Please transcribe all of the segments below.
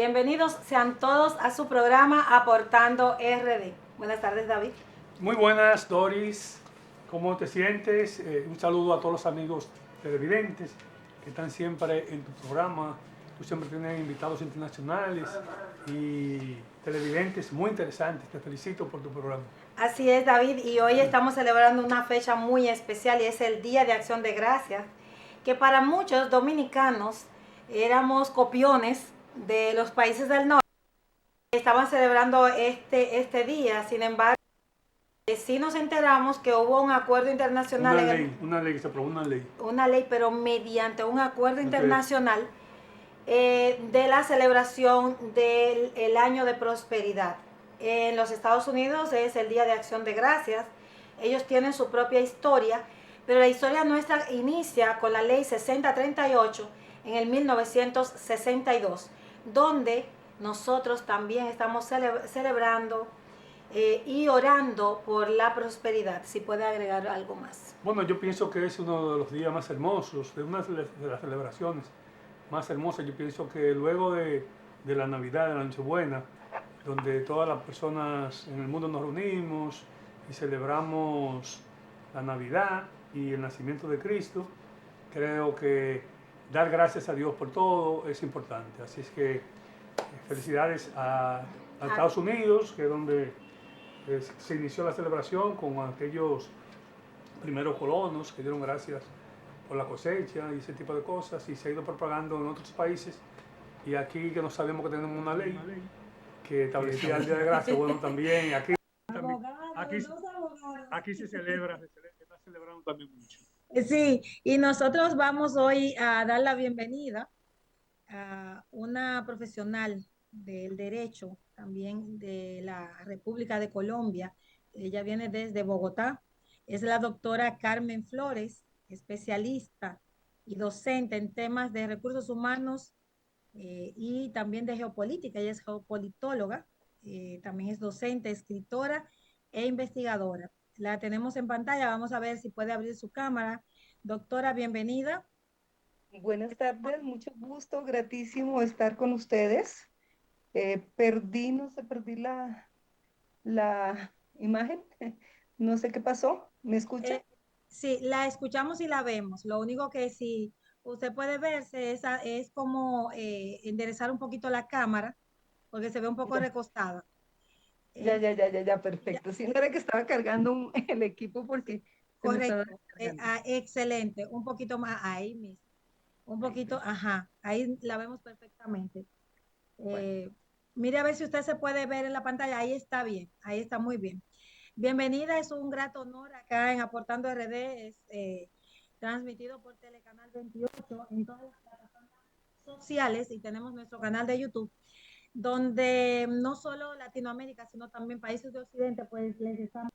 Bienvenidos sean todos a su programa Aportando RD. Buenas tardes, David. Muy buenas, Doris. ¿Cómo te sientes? Un saludo a todos los amigos televidentes que están siempre en tu programa. Tú siempre tienes invitados internacionales y televidentes muy interesantes. Te felicito por tu programa. Así es, David, y hoy estamos celebrando una fecha muy especial y es el Día de Acción de Gracias, que para muchos dominicanos éramos copiones de los países del norte. Estaban celebrando este día, sin embargo, sí nos enteramos que hubo un acuerdo internacional. Una ley, se aprobó una ley, pero mediante un acuerdo internacional de la celebración del año de prosperidad. En los Estados Unidos es el Día de Acción de Gracias. Ellos tienen su propia historia, pero la historia nuestra inicia con la ley 6038 en el 1962, donde nosotros también estamos celebrando y orando por la prosperidad. Si puede agregar algo más. Bueno, yo pienso que es uno de los días más hermosos, de una de las celebraciones más hermosas. Yo pienso que luego de la Navidad, de la Nochebuena, donde todas las personas en el mundo nos reunimos y celebramos la Navidad y el nacimiento de Cristo, creo que dar gracias a Dios por todo es importante. Así es que felicidades a Estados Unidos, que es donde se inició la celebración con aquellos primeros colonos que dieron gracias por la cosecha y ese tipo de cosas, y se ha ido propagando en otros países. Y aquí que no sabemos que tenemos una ley que establecía el Día de Gracia, bueno, también aquí se celebra, se está celebrando también mucho. Sí, y nosotros vamos hoy a dar la bienvenida a una profesional del derecho, también de la República de Colombia. Ella viene desde Bogotá. Es la doctora Carmen Flores, especialista y docente en temas de recursos humanos y también de geopolítica. Ella es geopolitóloga, también es docente, escritora e investigadora. La tenemos en pantalla, vamos a ver si puede abrir su cámara. Doctora, bienvenida. Buenas tardes, mucho gusto, gratísimo estar con ustedes. No sé, perdí la imagen, no sé qué pasó, ¿me escucha? Sí, la escuchamos y la vemos. Lo único que si usted puede verse es como enderezar un poquito la cámara, porque se ve un poco Ya, recostada. ya, Eh, ya, ya, ya, ya, ya, perfecto. Sí, no era que estaba cargando el equipo porque se me estaba correcto. descargando. Excelente. Un poquito más ahí mismo. Un Ahí, poquito, perfecto. ajá. Ahí la vemos perfectamente. Bueno, Eh, Mire a ver si usted se puede ver en la pantalla. Ahí está bien. Ahí está muy bien. Bienvenida, es un grato honor acá en Aportando RD. Es transmitido por Telecanal 28 en todas las plataformas sociales y tenemos nuestro canal de YouTube, donde no solo Latinoamérica, sino también países de Occidente, pues les estamos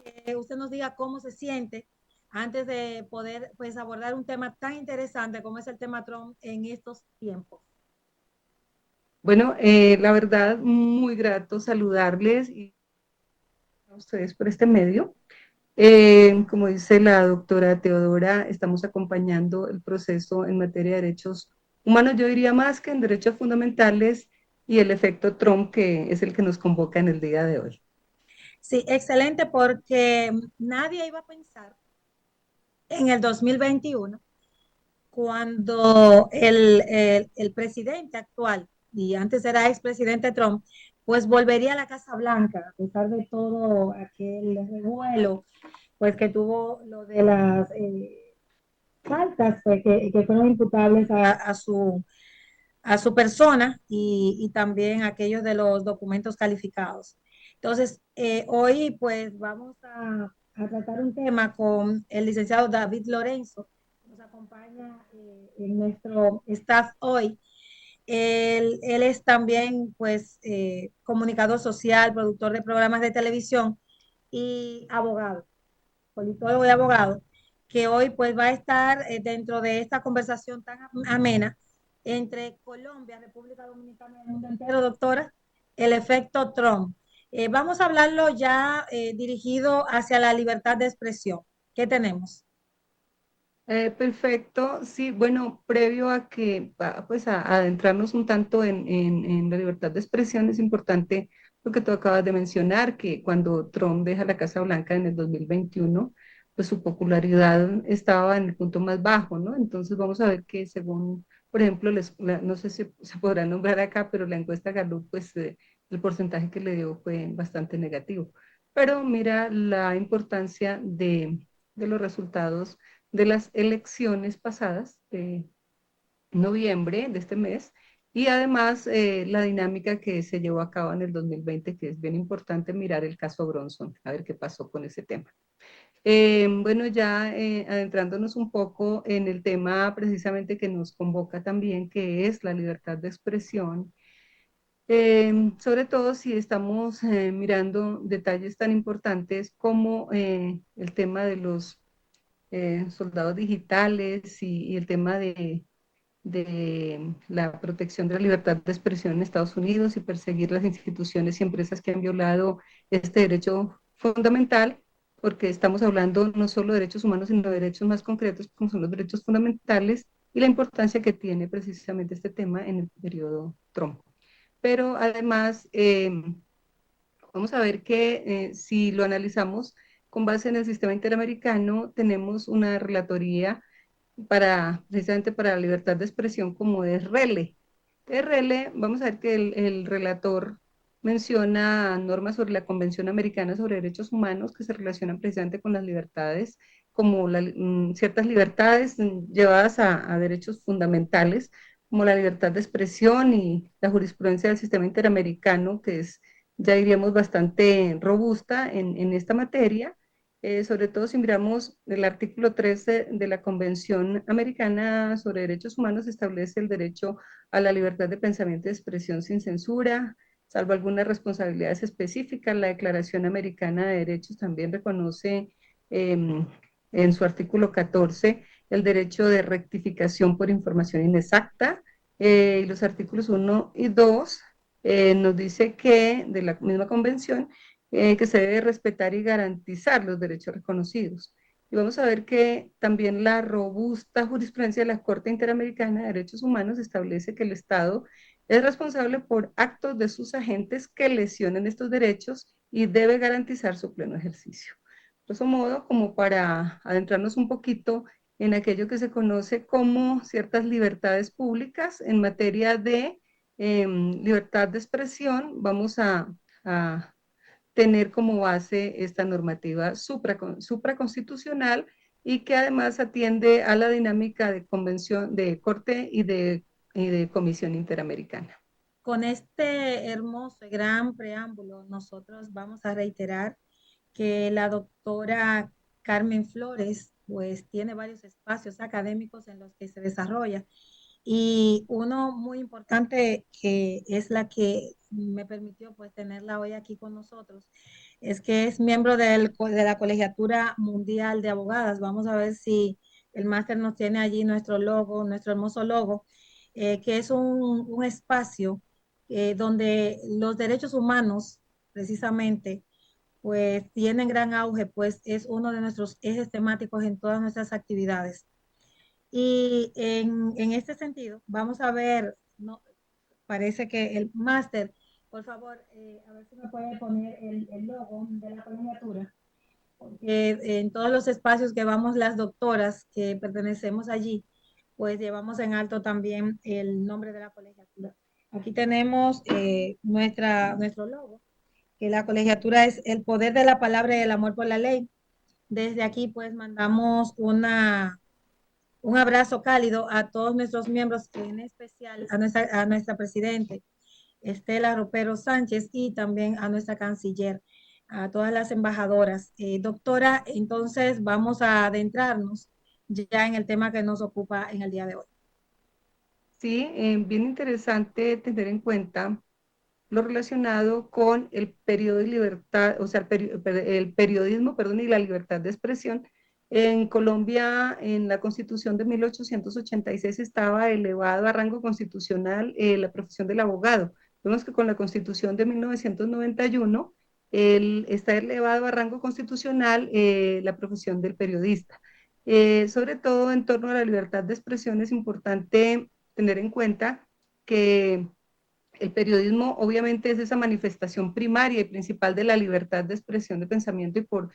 que usted nos diga cómo se siente antes de poder pues abordar un tema tan interesante como es el tema Trump en estos tiempos. bueno, la verdad, muy grato saludarles y a ustedes por este medio. Como dice la doctora Teodora, estamos acompañando el proceso en materia de derechos humanos, yo diría más que en derechos fundamentales y el efecto Trump, que es el que nos convoca en el día de hoy. Sí, excelente, porque nadie iba a pensar en el 2021 cuando el presidente actual, y antes era expresidente Trump, pues volvería a la Casa Blanca, a pesar de todo aquel revuelo, pues que tuvo lo de las faltas pues, que fueron imputables a su persona y también aquellos de los documentos calificados. Entonces, hoy pues vamos a tratar un tema con el licenciado David Lorenzo, que nos acompaña en nuestro staff hoy. Él es también pues comunicador social, productor de programas de televisión y abogado, politólogo y abogado, que hoy pues va a estar dentro de esta conversación tan amena entre Colombia, República Dominicana y el mundo entero, doctora, el efecto Trump. Vamos a hablarlo ya dirigido hacia la libertad de expresión. ¿Qué tenemos? Perfecto, sí, bueno, previo a que, pues a adentrarnos un tanto en la libertad de expresión, es importante lo que tú acabas de mencionar, que cuando Trump deja la Casa Blanca en el 2021, pues su popularidad estaba en el punto más bajo, ¿no? Entonces vamos a ver que según, por ejemplo, no sé si se podrá nombrar acá, pero la encuesta Gallup, pues el porcentaje que le dio fue bastante negativo. Pero mira la importancia de los resultados de las elecciones pasadas de noviembre de este mes y además la dinámica que se llevó a cabo en el 2020, que es bien importante mirar el caso Bronson, a ver qué pasó con ese tema. Bueno, ya adentrándonos un poco en el tema precisamente que nos convoca también, que es la libertad de expresión, sobre todo si estamos mirando detalles tan importantes como el tema de los soldados digitales y el tema de la protección de la libertad de expresión en Estados Unidos y perseguir las instituciones y empresas que han violado este derecho fundamental, porque estamos hablando no solo de derechos humanos, sino de derechos más concretos, como son los derechos fundamentales y la importancia que tiene precisamente este tema en el periodo Trump. Pero además, vamos a ver que si lo analizamos con base en el sistema interamericano, tenemos una relatoría precisamente para la libertad de expresión como es RELE. RELE, vamos a ver que el relator menciona normas sobre la Convención Americana sobre Derechos Humanos que se relacionan precisamente con las libertades, como ciertas libertades llevadas a derechos fundamentales, como la libertad de expresión y la jurisprudencia del sistema interamericano, que es, ya diríamos, bastante robusta en esta materia, sobre todo si miramos el artículo 13 de la Convención Americana sobre Derechos Humanos, establece el derecho a la libertad de pensamiento y expresión sin censura, salvo algunas responsabilidades específicas. La Declaración Americana de Derechos también reconoce en su artículo 14 el derecho de rectificación por información inexacta, y los artículos 1 y 2 nos dice que de la misma convención que se debe respetar y garantizar los derechos reconocidos. Y vamos a ver que también la robusta jurisprudencia de la Corte Interamericana de Derechos Humanos establece que el Estado es responsable por actos de sus agentes que lesionen estos derechos y debe garantizar su pleno ejercicio. De eso modo, como para adentrarnos un poquito en aquello que se conoce como ciertas libertades públicas en materia de libertad de expresión, vamos a tener como base esta normativa supraconstitucional y que además atiende a la dinámica de convención de corte y de comisión interamericana. Con este hermoso y gran preámbulo, nosotros vamos a reiterar que la doctora Carmen Flores, pues tiene varios espacios académicos en los que se desarrolla. Y uno muy importante que es la que me permitió pues tenerla hoy aquí con nosotros, es que es miembro de la Colegiatura Mundial de Abogadas. Vamos a ver si el máster nos tiene allí nuestro logo, nuestro hermoso logo, que es un espacio donde los derechos humanos, precisamente, pues tienen gran auge, pues es uno de nuestros ejes temáticos en todas nuestras actividades. Y en este sentido, vamos a ver, no, parece que el máster, por favor, a ver si me puede poner el logo de la colegiatura, porque en todos los espacios que vamos las doctoras que pertenecemos allí, pues llevamos en alto también el nombre de la colegiatura. Aquí tenemos nuestro logo, que la colegiatura es el poder de la palabra y el amor por la ley. Desde aquí, pues, mandamos un abrazo cálido a todos nuestros miembros, en especial a nuestra presidente, Estela Ropero Sánchez, y también a nuestra canciller, a todas las embajadoras. Doctora, entonces vamos a adentrarnos ya en el tema que nos ocupa en el día de hoy. Sí, bien interesante tener en cuenta lo relacionado con el periodo de libertad, o sea, el periodismo, perdón, y la libertad de expresión. En Colombia, en la Constitución de 1886 estaba elevado a rango constitucional la profesión del abogado. Vemos que con la Constitución de 1991 está elevado a rango constitucional la profesión del periodista. Sobre todo en torno a la libertad de expresión es importante tener en cuenta que el periodismo obviamente es esa manifestación primaria y principal de la libertad de expresión de pensamiento y por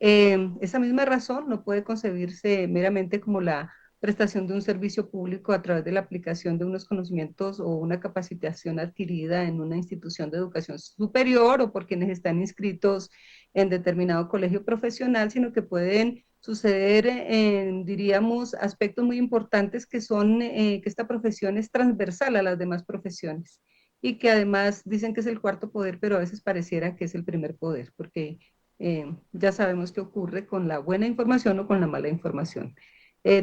esa misma razón no puede concebirse meramente como la prestación de un servicio público a través de la aplicación de unos conocimientos o una capacitación adquirida en una institución de educación superior o por quienes están inscritos en determinado colegio profesional, sino que pueden suceder, diríamos, aspectos muy importantes que son que esta profesión es transversal a las demás profesiones y que además dicen que es el cuarto poder, pero a veces pareciera que es el primer poder, porque ya sabemos qué ocurre con la buena información o con la mala información.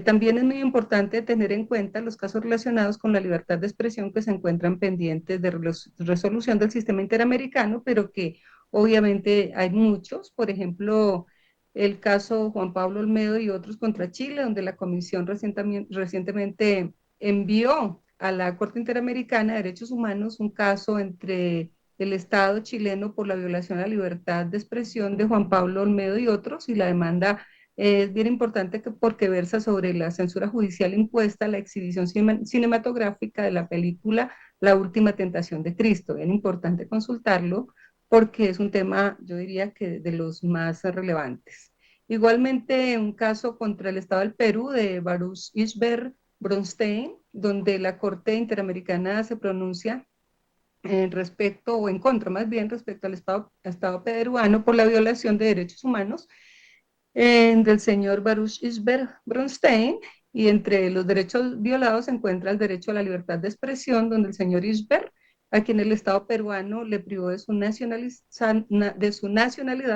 También es muy importante tener en cuenta los casos relacionados con la libertad de expresión que se encuentran pendientes de resolución del sistema interamericano, pero que obviamente hay muchos, por ejemplo, el caso Juan Pablo Olmedo y otros contra Chile, donde la Comisión recientemente envió a la Corte Interamericana de Derechos Humanos un caso entre el Estado chileno por la violación a la libertad de expresión de Juan Pablo Olmedo y otros, y la demanda es bien importante porque versa sobre la censura judicial impuesta a la exhibición cinematográfica de la película La Última Tentación de Cristo. Bien importante consultarlo porque es un tema, yo diría que de los más relevantes. Igualmente, un caso contra el Estado del Perú de Baruch Isber Bronstein, donde la Corte Interamericana se pronuncia respecto, o en contra más bien, respecto al Estado peruano por la violación de derechos humanos del señor Baruch Isber Bronstein, y entre los derechos violados se encuentra el derecho a la libertad de expresión, donde el señor Isber, a quien el Estado peruano le privó de su nacionalidad,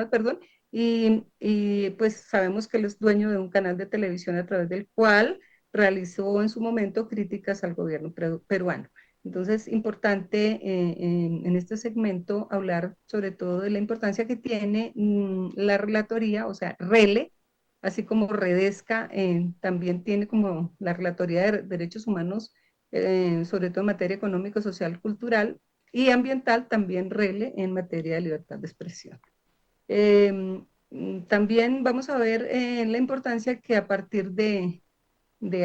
perdón, y pues sabemos que él es dueño de un canal de televisión a través del cual realizó en su momento críticas al gobierno peruano. Entonces, importante en este segmento hablar sobre todo de la importancia que tiene la relatoría, o sea, RELE, así como Redesca, también tiene como la Relatoría de Derechos Humanos, sobre todo en materia económica, social, cultural y ambiental, también RELE en materia de libertad de expresión. También vamos a ver la importancia que a partir de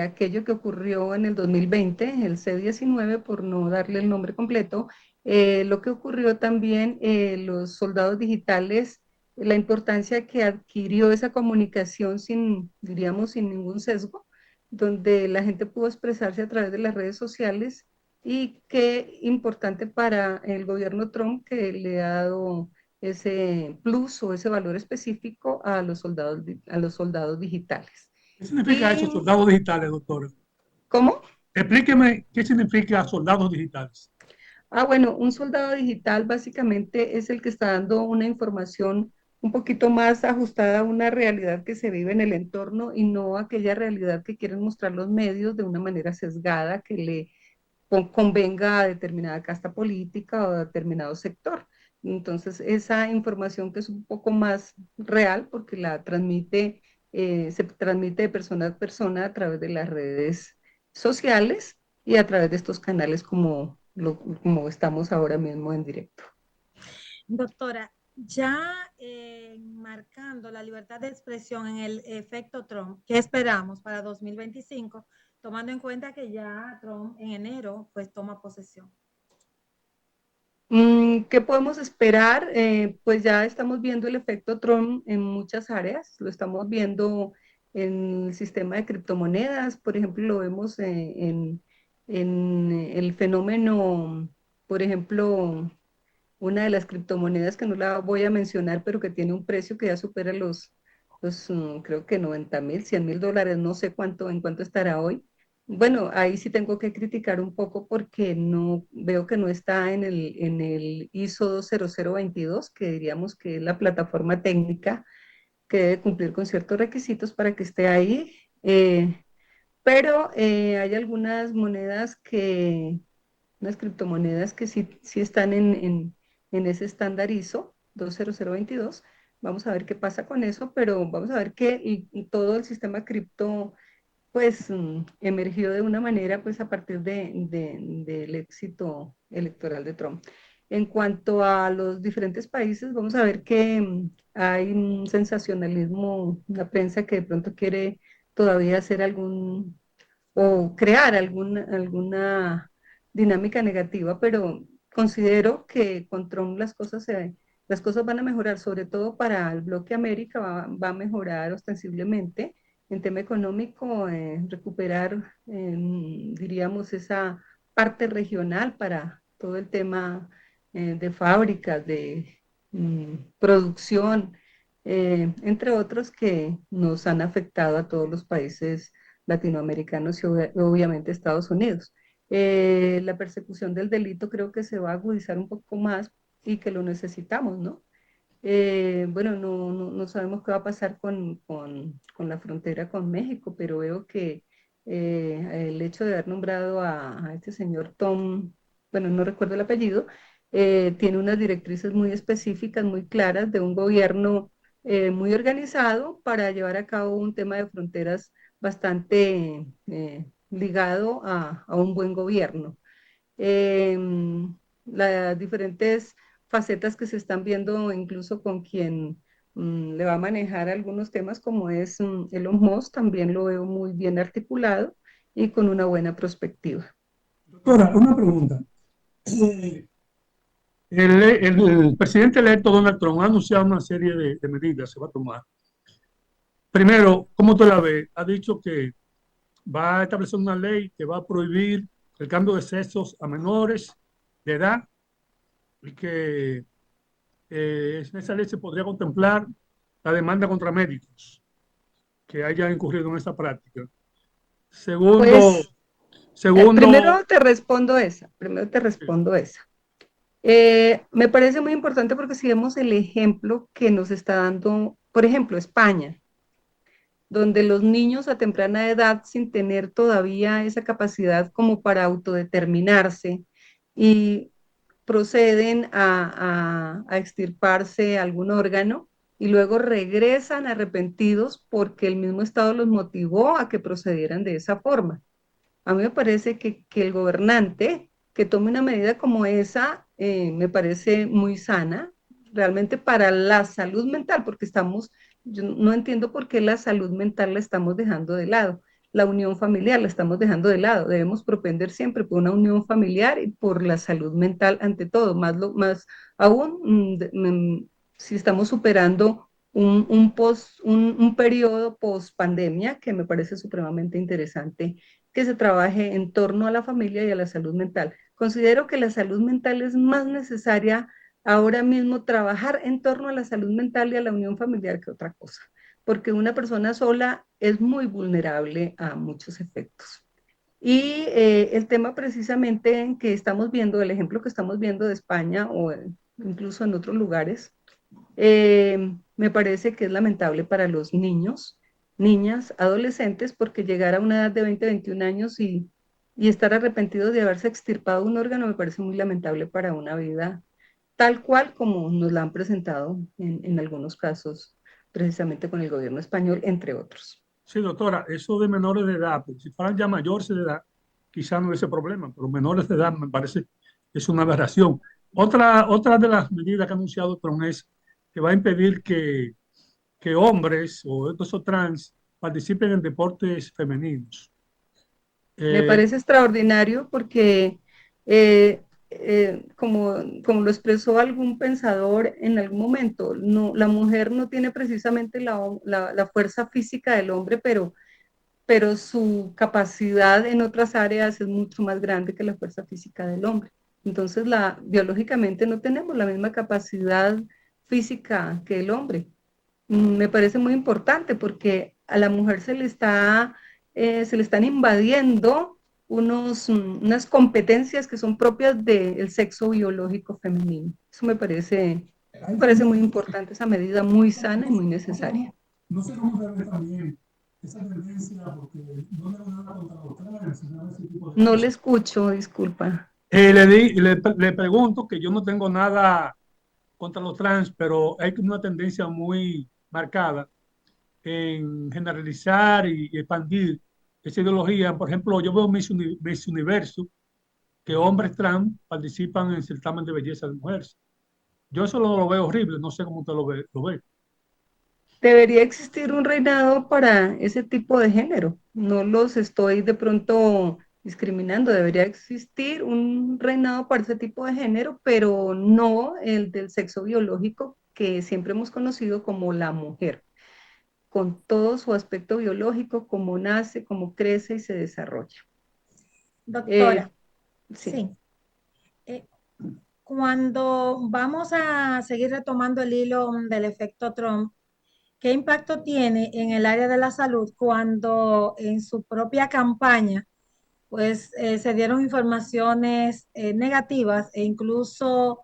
aquello que ocurrió en el 2020, el C-19, por no darle el nombre completo, lo que ocurrió también, los soldados digitales, la importancia que adquirió esa comunicación sin, diríamos, sin ningún sesgo, donde la gente pudo expresarse a través de las redes sociales y qué importante para el gobierno Trump que le ha dado ese plus o ese valor específico a los soldados digitales. ¿Qué significa Y eso, soldados digitales, doctora? ¿cómo? Explíqueme qué significa soldados digitales. Bueno, un soldado digital básicamente es el que está dando una información un poquito más ajustada a una realidad que se vive en el entorno y no aquella realidad que quieren mostrar los medios de una manera sesgada que le convenga a determinada casta política o a determinado sector. Entonces, esa información que es un poco más real porque se transmite de persona a persona a través de las redes sociales y a través de estos canales como estamos ahora mismo en directo. Doctora, ya marcando la libertad de expresión en el efecto Trump, ¿qué esperamos para 2025, tomando en cuenta que ya Trump en enero pues toma posesión? ¿Qué podemos esperar? Pues ya estamos viendo el efecto Trump en muchas áreas, lo estamos viendo en el sistema de criptomonedas, por ejemplo, lo vemos en el fenómeno, por ejemplo, una de las criptomonedas que no la voy a mencionar, pero que tiene un precio que ya supera creo que 90,000, $100,000, no sé en cuánto estará hoy. Bueno, ahí sí tengo que criticar un poco porque no veo que no está en el ISO 20022, que diríamos que es la plataforma técnica que debe cumplir con ciertos requisitos para que esté ahí. Pero hay algunas unas criptomonedas que sí están en ese estándar ISO 20022. Vamos a ver qué pasa con eso, pero vamos a ver que y todo el sistema cripto pues emergió de una manera pues a partir del éxito electoral de Trump. En cuanto a los diferentes países, vamos a ver que hay un sensacionalismo, una prensa que de pronto quiere todavía hacer algún o crear alguna dinámica negativa, pero considero que con Trump las cosas van a mejorar, sobre todo para el bloque América, va a mejorar ostensiblemente en tema económico, recuperar, diríamos, esa parte regional para todo el tema de fábricas, de producción, entre otros que nos han afectado a todos los países latinoamericanos y obviamente Estados Unidos. La persecución del delito creo que se va a agudizar un poco más y que lo necesitamos, ¿no? Bueno, no sabemos qué va a pasar con la frontera con México, pero veo que el hecho de haber nombrado a este señor Tom, bueno, no recuerdo el apellido, tiene unas directrices muy específicas, muy claras de un gobierno muy organizado para llevar a cabo un tema de fronteras bastante ligado a un buen gobierno. Eh, las diferentes facetas que se están viendo incluso con quien le va a manejar algunos temas como es Elon Musk, también lo veo muy bien articulado y con una buena perspectiva. Doctora, una pregunta. Eh, el presidente electo Donald Trump ha anunciado una serie de medidas que se va a tomar. Primero, ¿cómo tú la ves? Ha dicho que va a establecer una ley que va a prohibir el cambio de sexos a menores de edad y que en esa ley se podría contemplar la demanda contra médicos que hayan incurrido en esa práctica. Segundo, Pues segundo, primero te respondo esa. Me parece muy importante porque si vemos el ejemplo que nos está dando, por ejemplo, España, donde los niños a temprana edad, sin tener todavía esa capacidad como para autodeterminarse y proceden a extirparse algún órgano y luego regresan arrepentidos porque el mismo Estado los motivó a que procedieran de esa forma. A mí me parece que el gobernante que tome una medida como esa me parece muy sana, realmente para la salud mental, porque yo no entiendo por qué la salud mental la estamos dejando de lado, la unión familiar la estamos dejando de lado, debemos propender siempre por una unión familiar y por la salud mental ante todo, más aún si estamos superando un periodo post pandemia que me parece supremamente interesante que se trabaje en torno a la familia y a la salud mental. Considero que la salud mental es más necesaria ahora mismo trabajar en torno a la salud mental y a la unión familiar que otra cosa, porque una persona sola es muy vulnerable a muchos efectos. Y el tema precisamente que estamos viendo, el ejemplo que estamos viendo de España o incluso en otros lugares, me parece que es lamentable para los niños, niñas, adolescentes, porque llegar a una edad de 20, 21 años y estar arrepentidos de haberse extirpado un órgano me parece muy lamentable para una vida tal cual como nos la han presentado en algunos casos, precisamente con el gobierno español, entre otros. Sí, doctora, eso de menores de edad, pues, si fueran ya mayores de edad, quizá no hubiese problema, pero menores de edad me parece que es una aberración. Otra de las medidas que ha anunciado Trump es que va a impedir que hombres o estos o trans participen en deportes femeninos. Me Eh, parece extraordinario porque, eh, como lo expresó algún pensador en algún momento, no, la mujer no tiene precisamente la fuerza física del hombre, pero su capacidad en otras áreas es mucho más grande que la fuerza física del hombre. Entonces, biológicamente no tenemos la misma capacidad física que el hombre. Me parece muy importante porque a la mujer se le están invadiendo unas competencias que son propias del sexo biológico femenino. Eso me parece muy importante, esa medida muy sana y muy necesaria. no sé cómo se ve también esa tendencia, porque no tengo nada contra los trans, nada de ese tipo de No le cosas. escucho, disculpa. le pregunto que yo no tengo nada contra los trans, pero hay una tendencia muy marcada en generalizar y expandir esa ideología. Por ejemplo, yo veo Miss Universo, que hombres trans participan en certamen de belleza de mujeres. Yo eso lo veo horrible, no sé cómo usted lo ve. debería existir un reinado para ese tipo de género. No los estoy de pronto discriminando, debería existir un reinado para ese tipo de género, pero no el del sexo biológico que siempre hemos conocido como la mujer, con todo su aspecto biológico, cómo nace, cómo crece y se desarrolla. Doctora, Sí. sí. Eh, Cuando vamos a seguir retomando el hilo del efecto Trump, ¿qué impacto tiene en el área de la salud cuando en su propia campaña pues se dieron informaciones negativas e incluso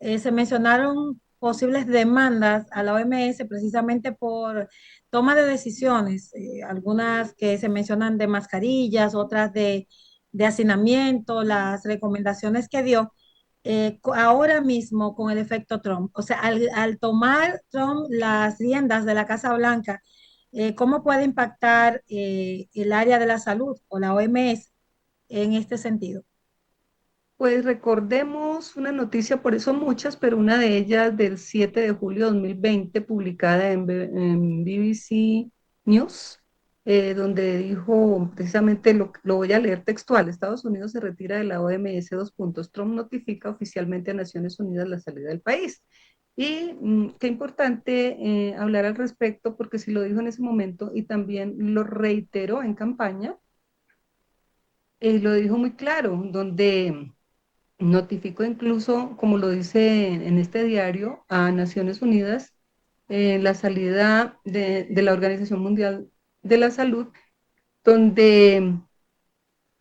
se mencionaron posibles demandas a la OMS precisamente por toma de decisiones, algunas que se mencionan de mascarillas, otras de hacinamiento, las recomendaciones que dio ahora mismo con el efecto Trump? O sea, al tomar Trump las riendas de la Casa Blanca, ¿cómo puede impactar el área de la salud o la OMS en este sentido? Pues recordemos una noticia, por eso muchas, pero una de ellas del 7 de julio de 2020, publicada en BBC News, donde dijo precisamente, lo voy a leer textual: Estados Unidos se retira de la OMS, dos puntos, Trump notifica oficialmente a Naciones Unidas la salida del país. Y qué importante hablar al respecto, porque sí lo dijo en ese momento y también lo reiteró en campaña, y lo dijo muy claro, donde notificó incluso, como lo dice en este diario, a Naciones Unidas la salida de la Organización Mundial de la Salud, donde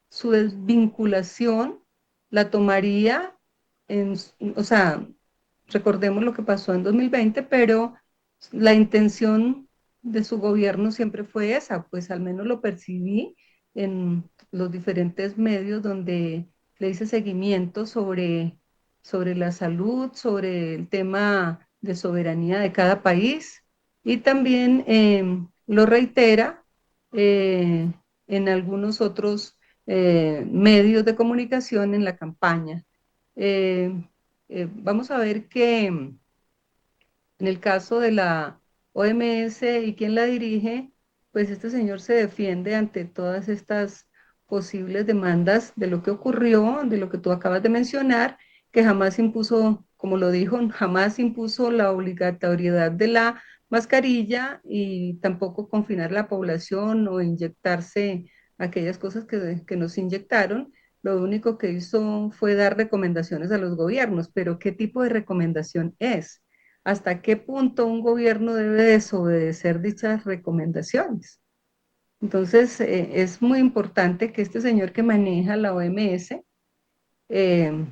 su desvinculación la tomaría en, o sea, recordemos lo que pasó en 2020, pero la intención de su gobierno siempre fue esa, pues al menos lo percibí en los diferentes medios donde le hice seguimiento sobre la salud, sobre el tema de soberanía de cada país, y también lo reitera eh, en algunos otros medios de comunicación en la campaña. Eh, Vamos a ver que en el caso de la OMS y quien la dirige, pues este señor se defiende ante todas estas posibles demandas de lo que ocurrió, de lo que tú acabas de mencionar, que jamás impuso, como lo dijo, jamás impuso la obligatoriedad de la mascarilla y tampoco confinar la población o inyectarse aquellas cosas que nos inyectaron. Lo único que hizo fue dar recomendaciones a los gobiernos, pero ¿qué tipo de recomendación es? ¿Hasta qué punto un gobierno debe desobedecer dichas recomendaciones? Entonces, es muy importante que este señor que maneja la OMS, eh,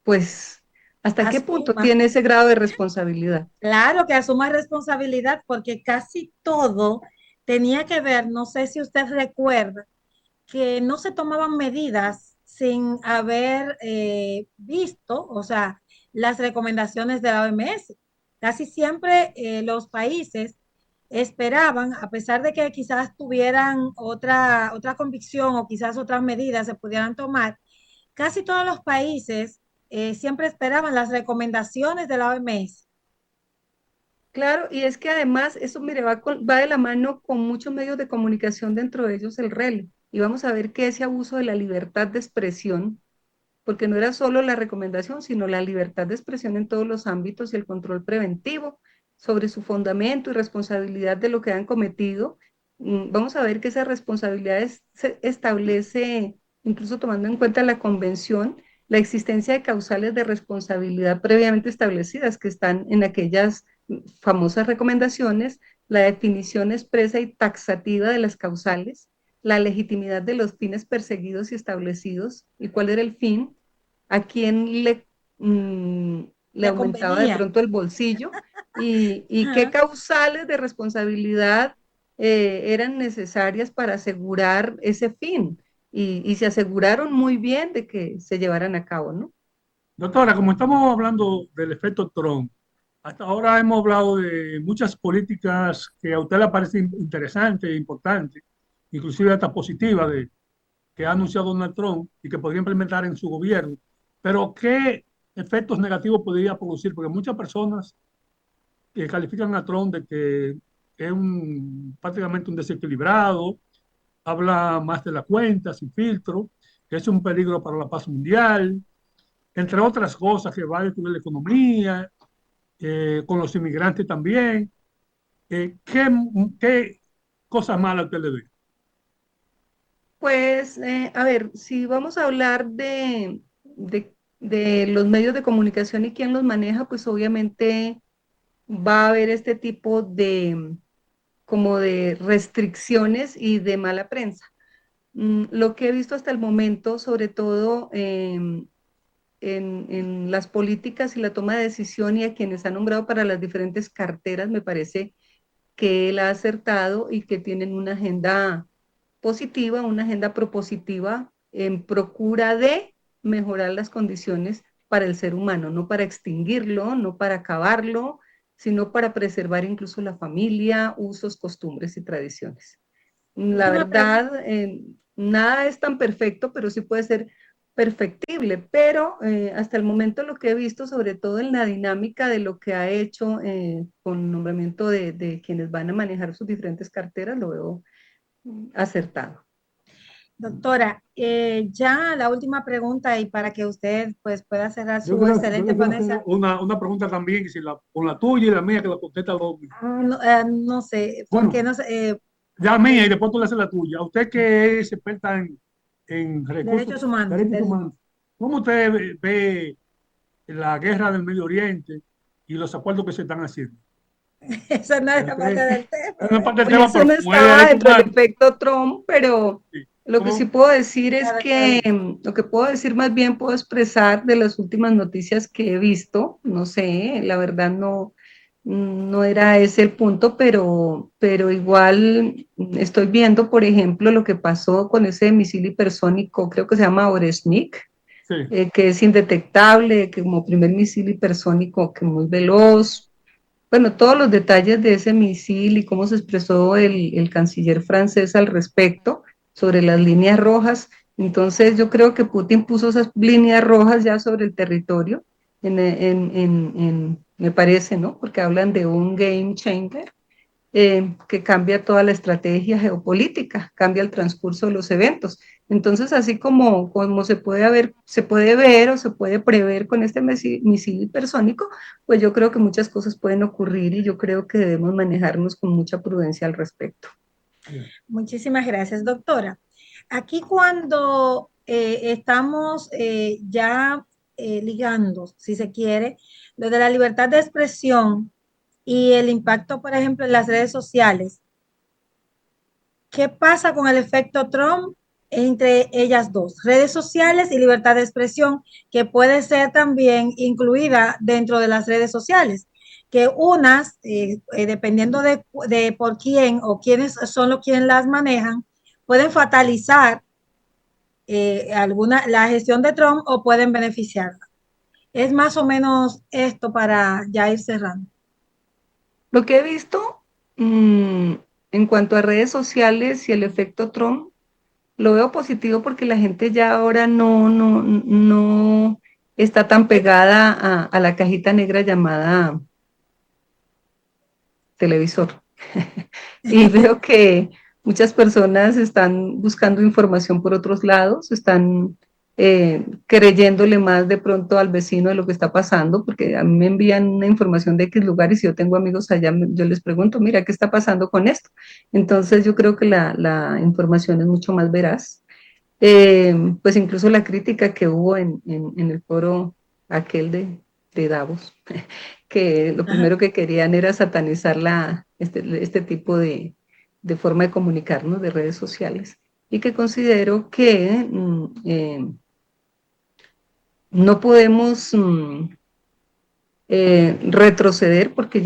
pues, ¿hasta qué punto Asuma, tiene ese grado de responsabilidad? claro que asuma responsabilidad porque casi todo tenía que ver, no sé si usted recuerda, que no se tomaban medidas sin haber visto, o sea, las recomendaciones de la OMS. Casi siempre los países esperaban, a pesar de que quizás tuvieran otra convicción o quizás otras medidas se pudieran tomar, casi todos los países siempre esperaban las recomendaciones de la OMS. Claro, y es que además eso, mire, va de la mano con muchos medios de comunicación, dentro de ellos el REL, y vamos a ver que ese abuso de la libertad de expresión, porque no era solo la recomendación, sino la libertad de expresión en todos los ámbitos y el control preventivo sobre su fundamento y responsabilidad de lo que han cometido. Vamos a ver que esa responsabilidad se establece, incluso tomando en cuenta la convención, la existencia de causales de responsabilidad previamente establecidas que están en aquellas famosas recomendaciones, la definición expresa y taxativa de las causales, la legitimidad de los fines perseguidos y establecidos, y cuál era el fin, a quién le Le aumentaba de convenía. pronto el bolsillo, y qué Ajá. causales de responsabilidad eran necesarias para asegurar ese fin. Y se aseguraron muy bien de que se llevaran a cabo, ¿no? Doctora, como estamos hablando del efecto Trump, hasta ahora hemos hablado de muchas políticas que a usted le parecen interesantes e importantes, inclusive hasta positivas, que ha anunciado Donald Trump y que podría implementar en su gobierno. Pero ¿qué efectos negativos podría producir? Porque muchas personas califican a Trump de que es prácticamente un desequilibrado, habla más de la cuenta, sin filtro, que es un peligro para la paz mundial, entre otras cosas, que va a destruir la economía, con los inmigrantes también. ¿Qué cosas malas usted le ve? Pues, a ver, si vamos a hablar de los medios de comunicación y quién los maneja, pues obviamente va a haber este tipo de, como de restricciones y de mala prensa. Lo que he visto hasta el momento, sobre todo en las políticas y la toma de decisión y a quienes han nombrado para las diferentes carteras, me parece que él ha acertado y que tienen una agenda positiva, una agenda propositiva en procura de mejorar las condiciones para el ser humano, no para extinguirlo, no para acabarlo, sino para preservar incluso la familia, usos, costumbres y tradiciones. La Última pregunta. verdad, nada es tan perfecto, pero sí puede ser perfectible, pero hasta el momento lo que he visto, sobre todo en la dinámica de lo que ha hecho con nombramiento de quienes van a manejar sus diferentes carteras, lo veo acertado. Doctora, ya la última pregunta y para que usted pues pueda cerrar Yo su yo excelente le quiero hacer ponencia. una pregunta también, que si con la tuya y la mía, que la contesta dos. No, no sé, porque Bueno, no sé, ya mía y después tú le haces la tuya. Usted que es experta en derechos humanos. derechos humanos, ¿cómo usted ve la guerra del Medio Oriente y los acuerdos que se están haciendo? Esa no es la parte Usted, del tema, es una parte del Bueno, tema, eso pero no como es de estaba derechos dentro del humanos, efecto Trump, pero sí. lo que sí ¿Cómo? puedo decir es ¿verdad? que lo que puedo decir más bien puedo expresar de las últimas noticias que he visto, no sé, la verdad no era ese el punto, pero igual estoy viendo, por ejemplo, lo que pasó con ese misil hipersónico, creo que se llama Oresnik, Sí, que es indetectable, que como primer misil hipersónico, que muy veloz. Bueno, todos los detalles de ese misil y cómo se expresó el canciller francés al respecto sobre las líneas rojas. Entonces yo creo que Putin puso esas líneas rojas ya sobre el territorio, me parece, ¿no? Porque hablan de un game changer que cambia toda la estrategia geopolítica, cambia el transcurso de los eventos. Entonces, así como se puede ver o se puede prever con este misil hipersónico, pues yo creo que muchas cosas pueden ocurrir y yo creo que debemos manejarnos con mucha prudencia al respecto. Muchísimas gracias, doctora. Aquí cuando estamos ya ligando, si se quiere, lo de la libertad de expresión y el impacto, por ejemplo, en las redes sociales, ¿qué pasa con el efecto Trump entre ellas dos? Redes sociales y libertad de expresión, que puede ser también incluida dentro de las redes sociales, que unas, dependiendo de por quién o quiénes son los quienes las manejan, pueden fatalizar la gestión de Trump o pueden beneficiarla. Es más o menos esto para ya ir cerrando. Lo que he visto en cuanto a redes sociales y el efecto Trump, lo veo positivo porque la gente ya ahora no está tan pegada a la cajita negra llamada televisor. Y veo que muchas personas están buscando información por otros lados, están creyéndole más de pronto al vecino de lo que está pasando, porque a mí me envían una información de X lugar y si yo tengo amigos allá, yo les pregunto, mira, ¿qué está pasando con esto? Entonces yo creo que la información es mucho más veraz. Pues incluso la crítica que hubo en el foro aquel de Davos, que lo Ajá. primero que querían era satanizar este tipo de forma de comunicarnos, de redes sociales, y que considero que no podemos retroceder porque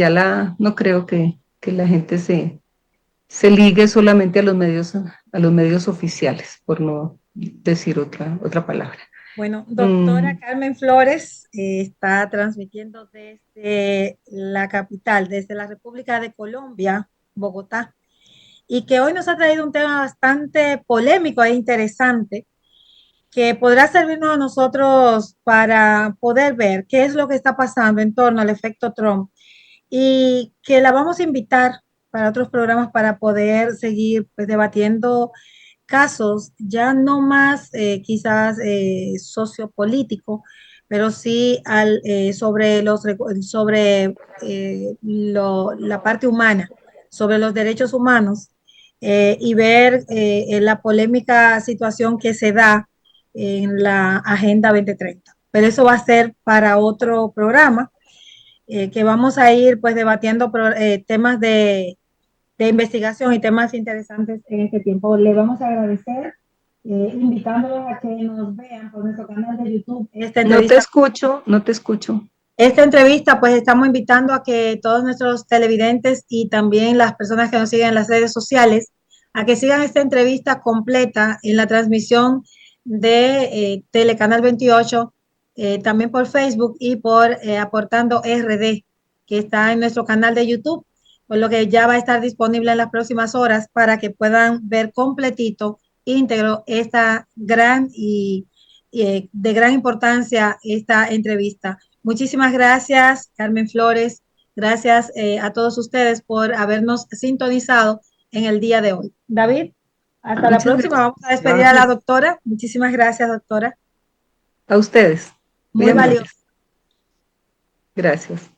no creo que la gente se ligue solamente a los medios oficiales, por no decir otra palabra. Bueno, doctora Mm, Carmen Flores está transmitiendo desde la capital, desde la República de Colombia, Bogotá, y que hoy nos ha traído un tema bastante polémico e interesante que podrá servirnos a nosotros para poder ver qué es lo que está pasando en torno al efecto Trump y que la vamos a invitar para otros programas para poder seguir pues, debatiendo casos ya no más quizás sociopolítico, pero sí sobre la parte humana, sobre los derechos humanos y ver la polémica situación que se da en la Agenda 2030. Pero eso va a ser para otro programa que vamos a ir pues debatiendo temas de investigación y temas interesantes en este tiempo. Le vamos a agradecer, invitándolos a que nos vean por nuestro canal de YouTube. No te escucho, no te escucho. Esta entrevista, pues estamos invitando a que todos nuestros televidentes y también las personas que nos siguen en las redes sociales, a que sigan esta entrevista completa en la transmisión de Telecanal 28, también por Facebook y por Aportando RD, que está en nuestro canal de YouTube, por lo que ya va a estar disponible en las próximas horas para que puedan ver completito, íntegro, esta gran y de gran importancia esta entrevista. Muchísimas gracias, Carmen Flores. Gracias a todos ustedes por habernos sintonizado en el día de hoy. David, hasta la próxima. Vamos a despedir a la doctora. Muchísimas gracias, doctora. A ustedes. Muy valioso. Gracias.